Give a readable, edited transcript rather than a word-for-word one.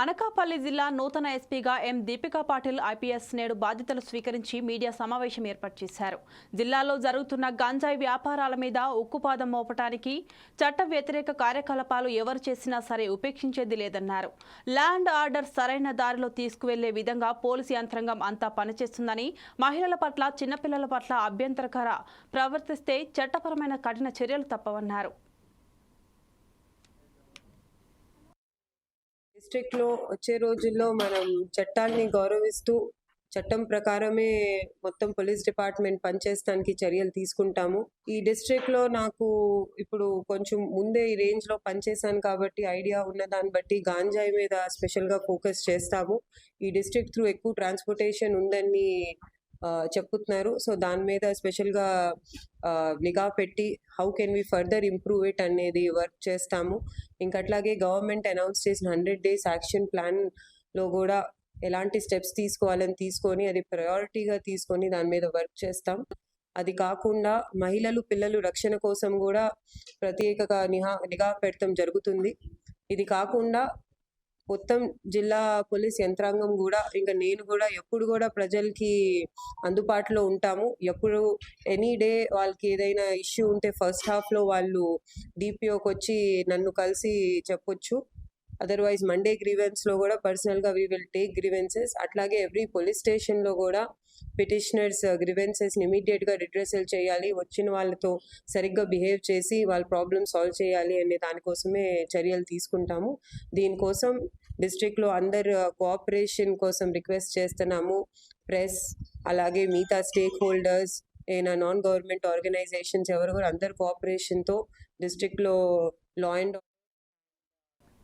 అనకాపల్లి జిల్లా నూతన ఎస్పీగా ఎం దీపికా పాటిల్ ఐపీఎస్ నేడు బాధ్యతలు స్వీకరించి మీడియా సమావేశం ఏర్పాటు చేశారు. జిల్లాలో జరుగుతున్న గంజాయి వ్యాపారాల మీద ఉక్కుపాదం మోపటానికి చట్ట వ్యతిరేక కార్యకలాపాలు ఎవరు చేసినా సరే ఉపేక్షించేది లేదన్నారు. ల్యాండ్ ఆర్డర్ సరైన దారిలో తీసుకువెళ్లే విధంగా పోలీసు యంత్రాంగం అంతా పనిచేస్తుందని, మహిళల పట్ల చిన్నపిల్లల పట్ల అభ్యంతరకర ప్రవర్తిస్తే చట్టపరమైన కఠిన చర్యలు తప్పవన్నారు. డిస్ట్రిక్ట్ లో వచ్చే రోజుల్లో మనం చట్టాన్ని గౌరవిస్తూ చట్టం ప్రకారమే మొత్తం పోలీస్ డిపార్ట్మెంట్ పనిచేయడానికి చర్యలు తీసుకుంటాము. ఈ డిస్ట్రిక్ట్ లో నాకు ఇప్పుడు కొంచెం ముందే ఈ రేంజ్ లో పనిచేశాను కాబట్టి ఐడియా ఉన్న దాన్ని బట్టి గాంజాయి మీద స్పెషల్ గా ఫోకస్ చేస్తాము. ఈ డిస్ట్రిక్ట్ త్రూ ఎక్కువ ట్రాన్స్పోర్టేషన్ ఉందని చెప్తున్నారు. సో దాని మీద స్పెషల్ గా నిఘా పెట్టి how can we further improve it అనేది వర్క్ చేస్తాము. ఇంకా అట్లాగే గవర్నమెంట్ అనౌన్స్ చేసిన 100 days యాక్షన్ ప్లాన్ లో కూడా ఎలాంటి స్టెప్స్ తీసుకోవాలని తీసుకొని అది ప్రయారిటీగా తీసుకొని దాని మీద వర్క్ చేస్తాం. అది కాకుండా మహిళలు పిల్లలు రక్షణ కోసం కూడా ప్రత్యేకంగా నిఘా పెడతాం జరుగుతుంది. ఇది కాకుండా మొత్తం జిల్లా పోలీస్ యంత్రాంగం కూడా ఇంకా నేను కూడా ఎప్పుడు కూడా ప్రజలకి అందుబాటులో ఉంటాము. ఎప్పుడు ఎనీ డే వాళ్ళకి ఏదైనా ఇష్యూ ఉంటే ఫస్ట్ హాఫ్ లో వాళ్ళు డిపిఓకి వచ్చి నన్ను కలిసి చెప్పొచ్చు. అదర్వైజ్ మండే గ్రీవెన్స్ లో కూడా పర్సనల్ గా వీ విల్ టేక్ గ్రీవెన్సెస్. అట్లాగే ఎవ్రీ పోలీస్ స్టేషన్ లో కూడా పిటిషనర్స్ గ్రీవెన్సెస్ ఇమీడియట్ గా రిడ్రెసల్ చేయాలి, వచ్చిన వాళ్ళతో సరిగ్గా బిహేవ్ చేసి వాళ్ళ ప్రాబ్లమ్ సాల్వ్ చేయాలి అనే దానికోసమే చర్యలు తీసుకుంటాము. దీనికోసం డిస్ట్రిక్ట్ లో అందరు కోఆపరేషన్ కోసం రిక్వెస్ట్ చేస్తున్నాము. ప్రెస్ అలాగే మిగతా స్టేక్ హోల్డర్స్ ఏనా నాన్ గవర్నమెంట్ ఆర్గనైజేషన్స్ ఎవరు కూడా అందరు కోఆపరేషన్ తో డిస్ట్రిక్ట్ లో లా అండ్